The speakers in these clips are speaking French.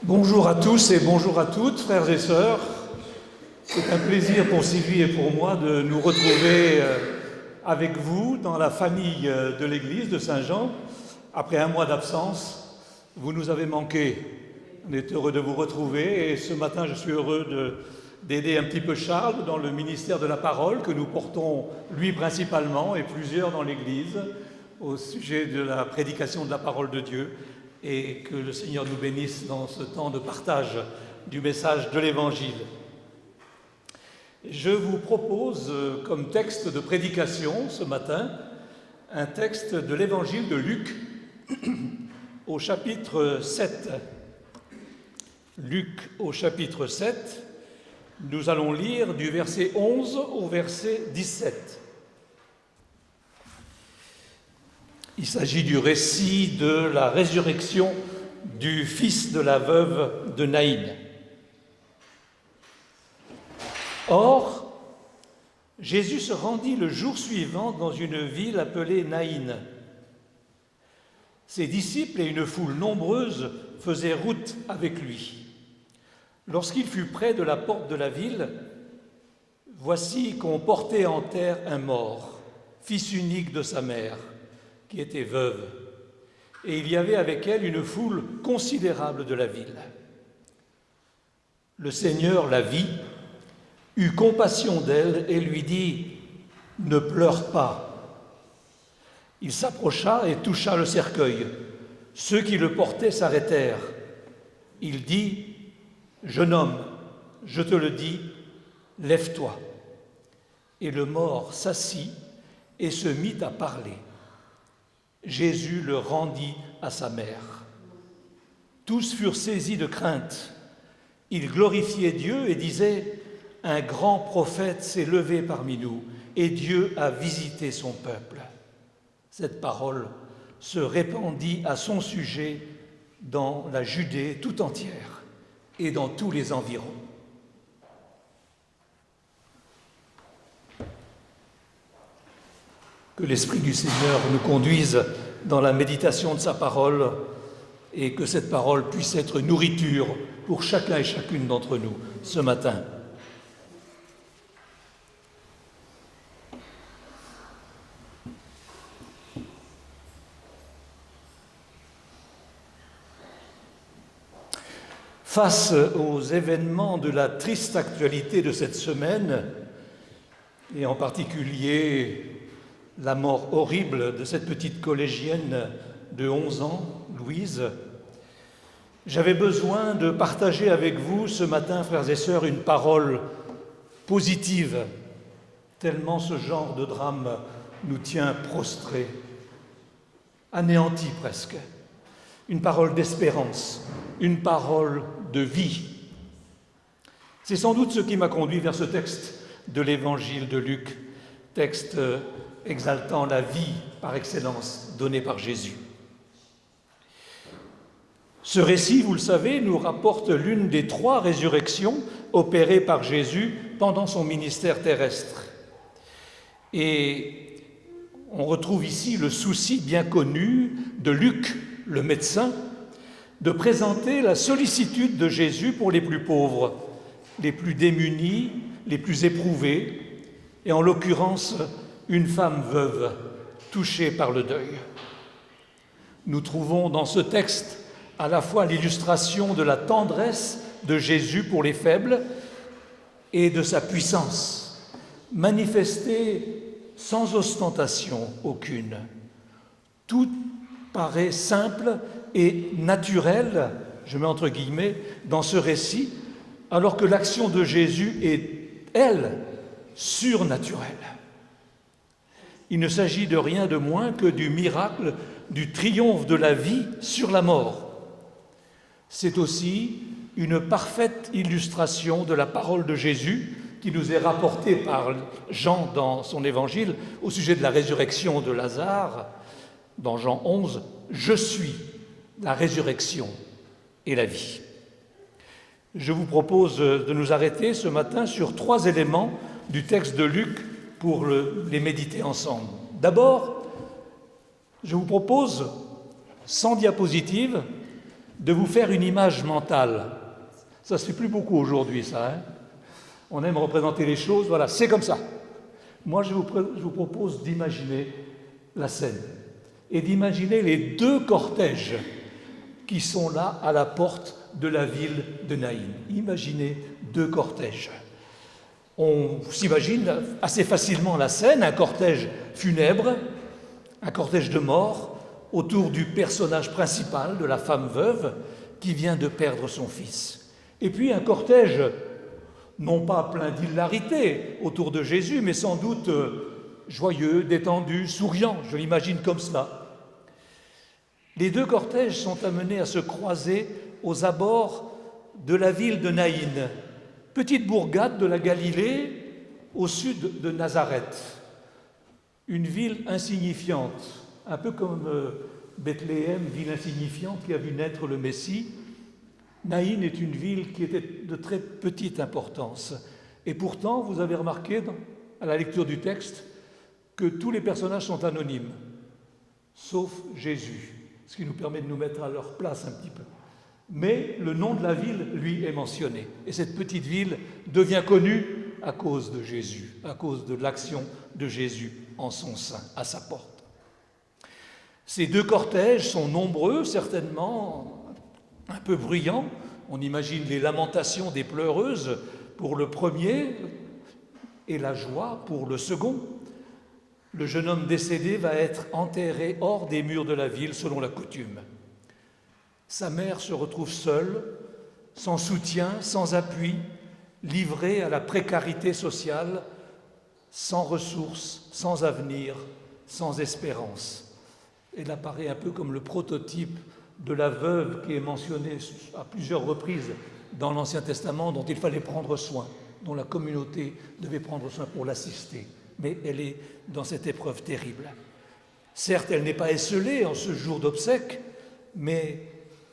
Bonjour à tous et bonjour à toutes, frères et sœurs. C'est un plaisir pour Sylvie et pour moi de nous retrouver avec vous dans la famille de l'église de Saint-Jean. Après un mois d'absence, vous nous avez manqué. On est heureux de vous retrouver et ce matin, je suis heureux d'aider un petit peu Charles dans le ministère de la parole que nous portons, lui principalement, et plusieurs dans l'église, au sujet de la prédication de la parole de Dieu. Et que le Seigneur nous bénisse dans ce temps de partage du message de l'Évangile. Je vous propose comme texte de prédication ce matin un texte de l'Évangile de Luc au chapitre 7. Luc au chapitre 7, nous allons lire du verset 11 au verset 17. Il s'agit du récit de la résurrection du fils de la veuve de Naïn. Or, Jésus se rendit le jour suivant dans une ville appelée Naïn. Ses disciples et une foule nombreuse faisaient route avec lui. Lorsqu'il fut près de la porte de la ville, voici qu'on portait en terre un mort, fils unique de sa mère, qui était veuve, et il y avait avec elle une foule considérable de la ville. Le Seigneur la vit, eut compassion d'elle et lui dit « Ne pleure pas ». Il s'approcha et toucha le cercueil. Ceux qui le portaient s'arrêtèrent. Il dit « Jeune homme, je te le dis, lève-toi ». Et le mort s'assit et se mit à parler. Jésus le rendit à sa mère. Tous furent saisis de crainte. Ils glorifiaient Dieu et disaient « Un grand prophète s'est levé parmi nous et Dieu a visité son peuple. » Cette parole se répandit à son sujet dans la Judée tout entière et dans tous les environs. Que l'Esprit du Seigneur nous conduise dans la méditation de sa parole et que cette parole puisse être nourriture pour chacun et chacune d'entre nous ce matin. Face aux événements de la triste actualité de cette semaine, et en particulier la mort horrible de cette petite collégienne de 11 ans, Louise, j'avais besoin de partager avec vous ce matin, frères et sœurs, une parole positive, tellement ce genre de drame nous tient prostrés, anéantis presque. Une parole d'espérance, une parole de vie. C'est sans doute ce qui m'a conduit vers ce texte de l'Évangile de Luc, texte exaltant la vie par excellence donnée par Jésus. Ce récit, vous le savez, nous rapporte l'une des 3 résurrections opérées par Jésus pendant son ministère terrestre. Et on retrouve ici le souci bien connu de Luc, le médecin, de présenter la sollicitude de Jésus pour les plus pauvres, les plus démunis, les plus éprouvés, et en l'occurrence, une femme veuve touchée par le deuil. Nous trouvons dans ce texte à la fois l'illustration de la tendresse de Jésus pour les faibles et de sa puissance, manifestée sans ostentation aucune. Tout paraît simple et naturel, je mets entre guillemets, dans ce récit, alors que l'action de Jésus est, elle, surnaturelle. Il ne s'agit de rien de moins que du miracle du triomphe de la vie sur la mort. C'est aussi une parfaite illustration de la parole de Jésus qui nous est rapportée par Jean dans son évangile au sujet de la résurrection de Lazare, dans Jean 11, « Je suis la résurrection et la vie ». Je vous propose de nous arrêter ce matin sur 3 éléments du texte de Luc pour les méditer ensemble. D'abord, je vous propose, sans diapositive, de vous faire une image mentale. Ça ne se fait plus beaucoup aujourd'hui, ça. On aime représenter les choses, voilà, c'est comme ça. Moi, je vous propose d'imaginer la scène et d'imaginer les deux cortèges qui sont là à la porte de la ville de Naïn. Imaginez deux cortèges. On s'imagine assez facilement la scène, un cortège funèbre, un cortège de mort autour du personnage principal, de la femme veuve qui vient de perdre son fils. Et puis un cortège, non pas plein d'hilarité autour de Jésus, mais sans doute joyeux, détendu, souriant, je l'imagine comme cela. Les deux cortèges sont amenés à se croiser aux abords de la ville de Naïn, petite bourgade de la Galilée au sud de Nazareth, une ville insignifiante, un peu comme Bethléem, ville insignifiante qui a vu naître le Messie. Naïn est une ville qui était de très petite importance. Et pourtant, vous avez remarqué à la lecture du texte que tous les personnages sont anonymes, sauf Jésus, ce qui nous permet de nous mettre à leur place un petit peu. Mais le nom de la ville, lui, est mentionné. Et cette petite ville devient connue à cause de Jésus, à cause de l'action de Jésus en son sein, à sa porte. Ces deux cortèges sont nombreux, certainement un peu bruyants. On imagine les lamentations des pleureuses pour le premier et la joie pour le second. Le jeune homme décédé va être enterré hors des murs de la ville selon la coutume. Sa mère se retrouve seule, sans soutien, sans appui, livrée à la précarité sociale, sans ressources, sans avenir, sans espérance. Elle apparaît un peu comme le prototype de la veuve qui est mentionnée à plusieurs reprises dans l'Ancien Testament, dont il fallait prendre soin, dont la communauté devait prendre soin pour l'assister. Mais elle est dans cette épreuve terrible. Certes, elle n'est pas esseulée en ce jour d'obsèques, mais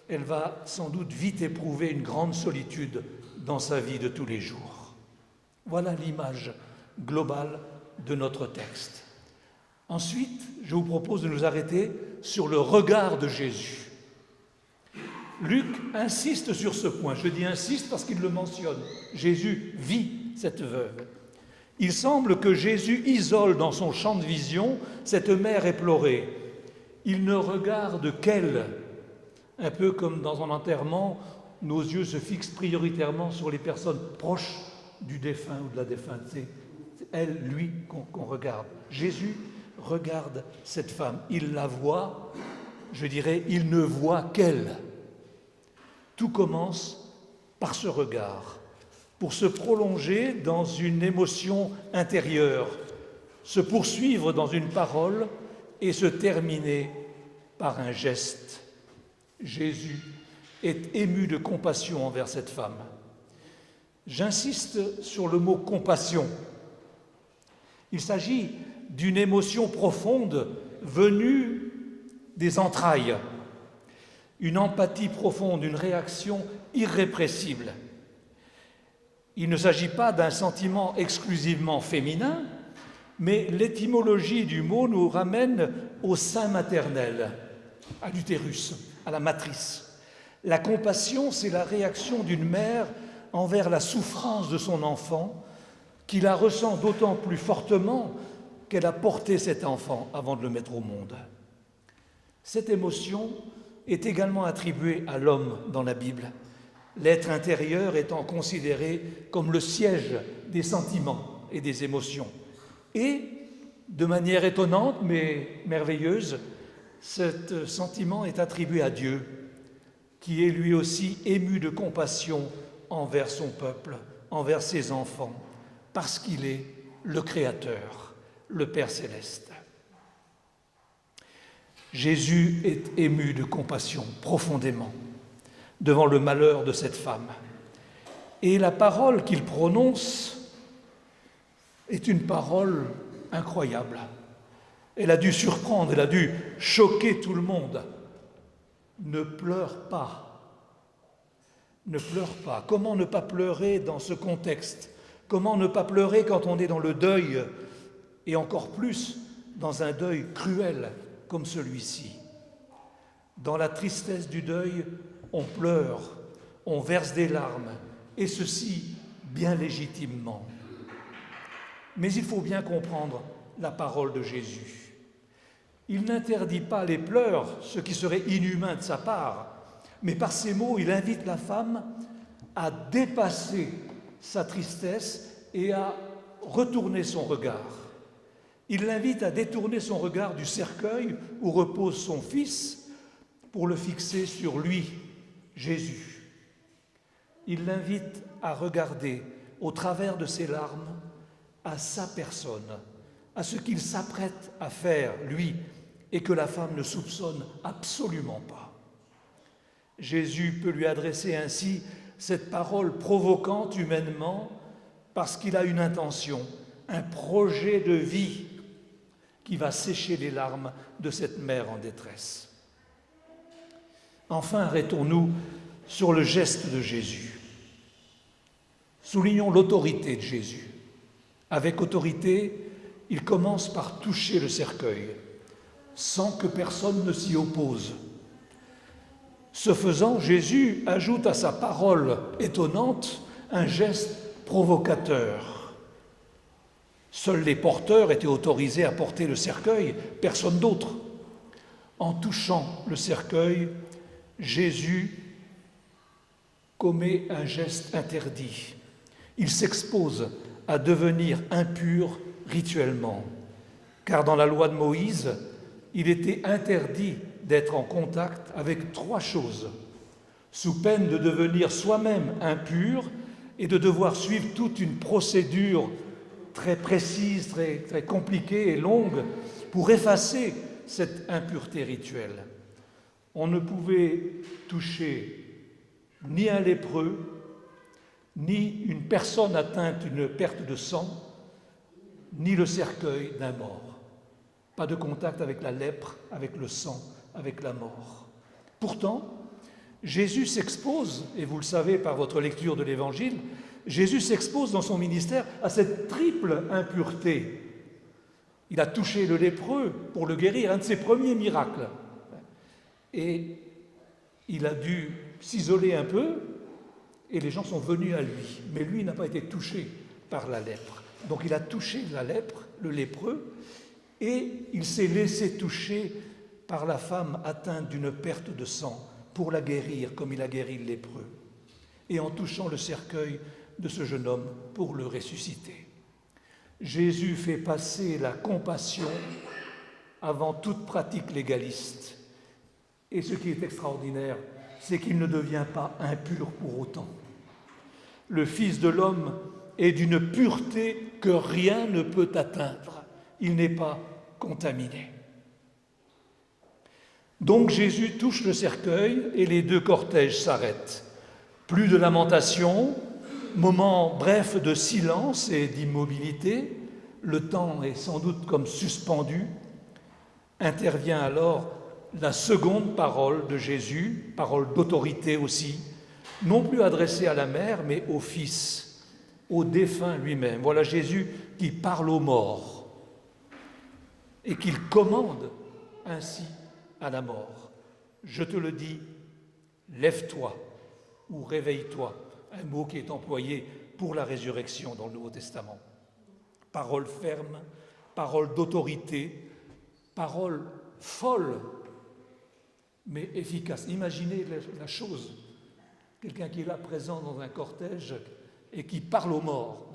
elle va sans doute vite éprouver une grande solitude dans sa vie de tous les jours. Voilà l'image globale de notre texte. Ensuite, je vous propose de nous arrêter sur le regard de Jésus. Luc insiste sur ce point. Je dis insiste parce qu'il le mentionne. Jésus vit cette veuve. Il semble que Jésus isole dans son champ de vision cette mère éplorée. Il ne regarde qu'elle. Un peu comme dans un enterrement, nos yeux se fixent prioritairement sur les personnes proches du défunt ou de la défunte. C'est elle, lui, qu'on regarde. Jésus regarde cette femme. Il la voit, je dirais, il ne voit qu'elle. Tout commence par ce regard, pour se prolonger dans une émotion intérieure, se poursuivre dans une parole et se terminer par un geste. Jésus est ému de compassion envers cette femme. J'insiste sur le mot compassion. Il s'agit d'une émotion profonde venue des entrailles, une empathie profonde, une réaction irrépressible. Il ne s'agit pas d'un sentiment exclusivement féminin, mais l'étymologie du mot nous ramène au sein maternel, à l'utérus, à la matrice. La compassion, c'est la réaction d'une mère envers la souffrance de son enfant, qui la ressent d'autant plus fortement qu'elle a porté cet enfant avant de le mettre au monde. Cette émotion est également attribuée à l'homme dans la Bible, l'être intérieur étant considéré comme le siège des sentiments et des émotions. Et, de manière étonnante mais merveilleuse, ce sentiment est attribué à Dieu, qui est lui aussi ému de compassion envers son peuple, envers ses enfants, parce qu'il est le Créateur, le Père céleste. Jésus est ému de compassion profondément devant le malheur de cette femme. Et la parole qu'il prononce est une parole incroyable. Elle a dû surprendre, elle a dû choquer tout le monde. Ne pleure pas. Ne pleure pas. Comment ne pas pleurer dans ce contexte? Comment ne pas pleurer quand on est dans le deuil, et encore plus dans un deuil cruel comme celui-ci? Dans la tristesse du deuil, on pleure, on verse des larmes, et ceci bien légitimement. Mais il faut bien comprendre la parole de Jésus. Il n'interdit pas les pleurs, ce qui serait inhumain de sa part, mais par ces mots, il invite la femme à dépasser sa tristesse et à retourner son regard. Il l'invite à détourner son regard du cercueil où repose son fils pour le fixer sur lui, Jésus. Il l'invite à regarder au travers de ses larmes à sa personne, à ce qu'il s'apprête à faire, lui, et que la femme ne soupçonne absolument pas. Jésus peut lui adresser ainsi cette parole provocante humainement parce qu'il a une intention, un projet de vie qui va sécher les larmes de cette mère en détresse. Enfin, arrêtons-nous sur le geste de Jésus. Soulignons l'autorité de Jésus. Avec autorité, il commence par toucher le cercueil, sans que personne ne s'y oppose. Ce faisant, Jésus ajoute à sa parole étonnante un geste provocateur. Seuls les porteurs étaient autorisés à porter le cercueil, personne d'autre. En touchant le cercueil, Jésus commet un geste interdit. Il s'expose à devenir impur rituellement, car dans la loi de Moïse, il était interdit d'être en contact avec 3 choses, sous peine de devenir soi-même impur et de devoir suivre toute une procédure très précise, très compliquée et longue pour effacer cette impureté rituelle. On ne pouvait toucher ni un lépreux, ni une personne atteinte d'une perte de sang, ni le cercueil d'un mort. Pas de contact avec la lèpre, avec le sang, avec la mort. Pourtant, Jésus s'expose, et vous le savez par votre lecture de l'Évangile, Jésus s'expose dans son ministère à cette triple impureté. Il a touché le lépreux pour le guérir, un de ses premiers miracles. Et il a dû s'isoler un peu, et les gens sont venus à lui. Mais lui n'a pas été touché par la lèpre. Donc il a touché la lèpre, le lépreux, et il s'est laissé toucher par la femme atteinte d'une perte de sang pour la guérir comme il a guéri le lépreux, et en touchant le cercueil de ce jeune homme pour le ressusciter. Jésus fait passer la compassion avant toute pratique légaliste. Et ce qui est extraordinaire, c'est qu'il ne devient pas impur pour autant. Le Fils de l'homme est d'une pureté que rien ne peut atteindre. Il n'est pas contaminé. Donc Jésus touche le cercueil et les 2 cortèges s'arrêtent. Plus de lamentation, moment bref de silence et d'immobilité, le temps est sans doute comme suspendu. Intervient alors la seconde parole de Jésus, parole d'autorité aussi, non plus adressée à la mère, mais au Fils, au défunt lui-même. Voilà Jésus qui parle aux morts et qu'il commande ainsi à la mort. Je te le dis, lève-toi ou réveille-toi, un mot qui est employé pour la résurrection dans le Nouveau Testament. Parole ferme, parole d'autorité, parole folle, mais efficace. Imaginez la chose, quelqu'un qui est là présent dans un cortège et qui parle aux morts.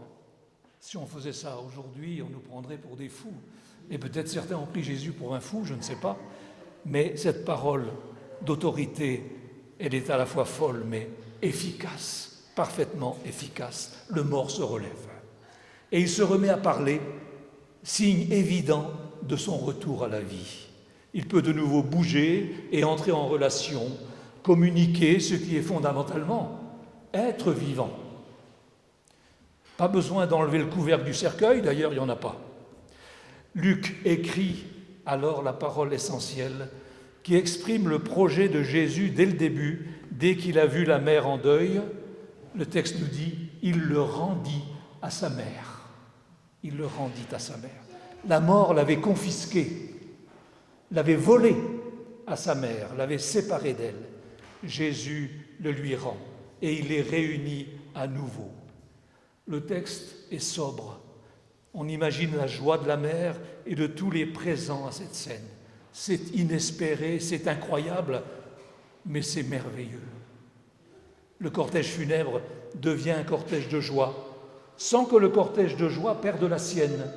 Si on faisait ça aujourd'hui, on nous prendrait pour des fous. Et peut-être certains ont pris Jésus pour un fou, je ne sais pas. Mais cette parole d'autorité, elle est à la fois folle, mais efficace, parfaitement efficace. Le mort se relève. Et il se remet à parler, signe évident de son retour à la vie. Il peut de nouveau bouger et entrer en relation, communiquer, ce qui est fondamentalement être vivant. Pas besoin d'enlever le couvercle du cercueil, d'ailleurs il n'y en a pas. Luc écrit alors la parole essentielle qui exprime le projet de Jésus dès le début, dès qu'il a vu la mère en deuil. Le texte nous dit « il le rendit à sa mère ». Il le rendit à sa mère. La mort l'avait confisqué, l'avait volé à sa mère, l'avait séparé d'elle. Jésus le lui rend et il les réunit à nouveau. Le texte est sobre. On imagine la joie de la mère et de tous les présents à cette scène. C'est inespéré, c'est incroyable, mais c'est merveilleux. Le cortège funèbre devient un cortège de joie, sans que le cortège de joie perde la sienne.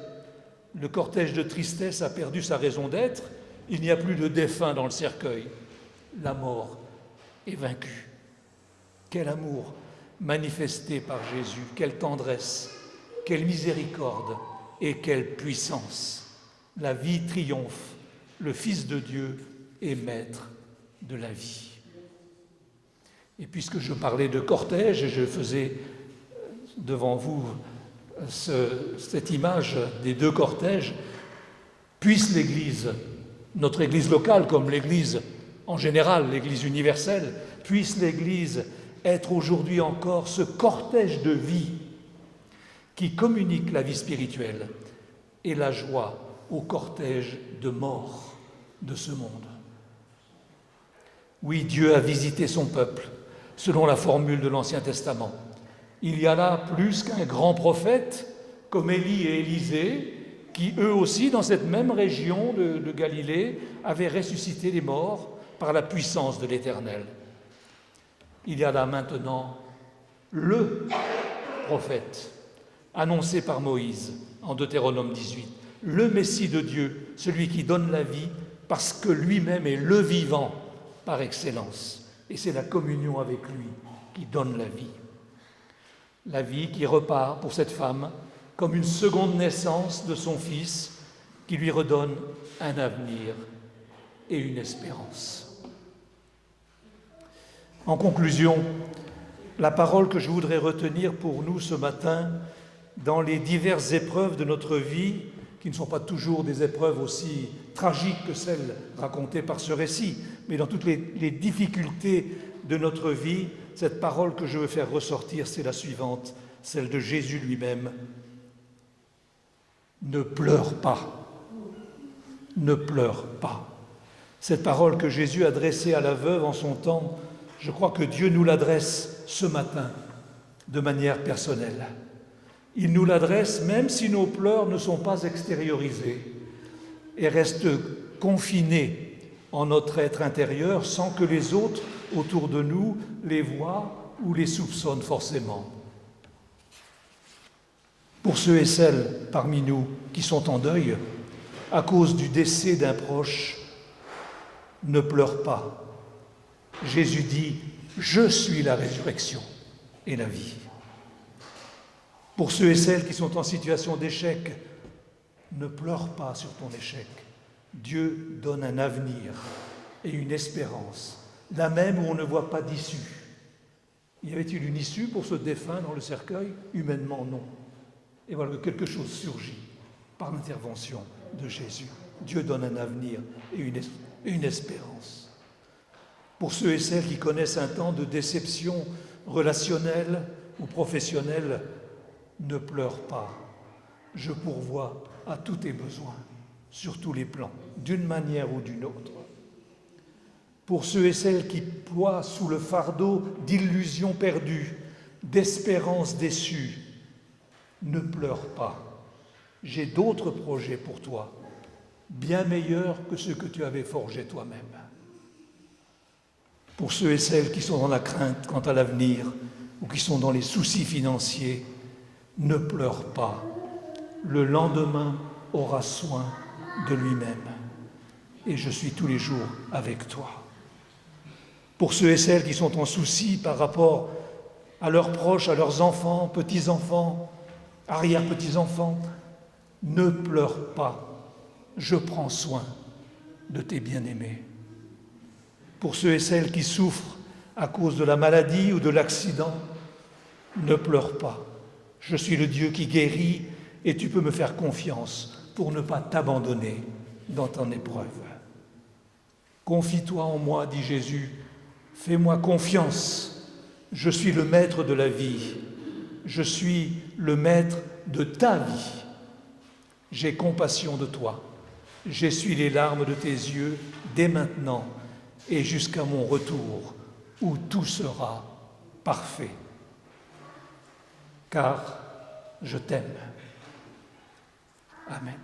Le cortège de tristesse a perdu sa raison d'être, il n'y a plus de défunt dans le cercueil. La mort est vaincue. Quel amour manifesté par Jésus, quelle tendresse, quelle miséricorde et quelle puissance. La vie triomphe, le Fils de Dieu est maître de la vie. Et puisque je parlais de cortège, et je faisais devant vous cette image des deux cortèges, puisse l'Église, notre Église locale comme l'Église en général, l'Église universelle, puisse l'Église être aujourd'hui encore ce cortège de vie qui communique la vie spirituelle et la joie au cortège de mort de ce monde. Oui, Dieu a visité son peuple, selon la formule de l'Ancien Testament. Il y a là plus qu'un grand prophète, comme Élie et Élisée, qui eux aussi, dans cette même région de Galilée, avaient ressuscité les morts par la puissance de l'Éternel. Il y a là maintenant le prophète, annoncé par Moïse en Deutéronome 18, le Messie de Dieu, celui qui donne la vie, parce que lui-même est le vivant par excellence. Et c'est la communion avec lui qui donne la vie. La vie qui repart pour cette femme comme une seconde naissance de son fils qui lui redonne un avenir et une espérance. En conclusion, la parole que je voudrais retenir pour nous ce matin, dans les diverses épreuves de notre vie, qui ne sont pas toujours des épreuves aussi tragiques que celles racontées par ce récit, mais dans toutes les difficultés de notre vie, cette parole que je veux faire ressortir, c'est la suivante, celle de Jésus lui-même. Ne pleure pas. Ne pleure pas. Cette parole que Jésus adressait à la veuve en son temps, je crois que Dieu nous l'adresse ce matin de manière personnelle. Il nous l'adresse même si nos pleurs ne sont pas extériorisés et restent confinés en notre être intérieur sans que les autres autour de nous les voient ou les soupçonnent forcément. Pour ceux et celles parmi nous qui sont en deuil à cause du décès d'un proche, ne pleure pas. Jésus dit « Je suis la résurrection et la vie ». Pour ceux et celles qui sont en situation d'échec, ne pleure pas sur ton échec. Dieu donne un avenir et une espérance, là même où on ne voit pas d'issue. Y avait-il une issue pour ce défunt dans le cercueil? Humainement, non. Et voilà que quelque chose surgit par l'intervention de Jésus. Dieu donne un avenir et une espérance. Pour ceux et celles qui connaissent un temps de déception relationnelle ou professionnelle, ne pleure pas. Je pourvois à tous tes besoins, sur tous les plans, d'une manière ou d'une autre. Pour ceux et celles qui ploient sous le fardeau d'illusions perdues, d'espérances déçues, ne pleure pas. J'ai d'autres projets pour toi, bien meilleurs que ceux que tu avais forgés toi-même. Pour ceux et celles qui sont dans la crainte quant à l'avenir ou qui sont dans les soucis financiers, ne pleure pas. Le lendemain aura soin de lui-même. Et je suis tous les jours avec toi. Pour ceux et celles qui sont en souci par rapport à leurs proches, à leurs enfants, petits-enfants, arrière-petits-enfants, ne pleure pas. Je prends soin de tes bien-aimés. Pour ceux et celles qui souffrent à cause de la maladie ou de l'accident, ne pleure pas. Je suis le Dieu qui guérit et tu peux me faire confiance pour ne pas t'abandonner dans ton épreuve. Confie-toi en moi, dit Jésus, fais-moi confiance. Je suis le maître de la vie. Je suis le maître de ta vie. J'ai compassion de toi. J'essuie les larmes de tes yeux dès maintenant et jusqu'à mon retour où tout sera parfait. Car je t'aime. Amen.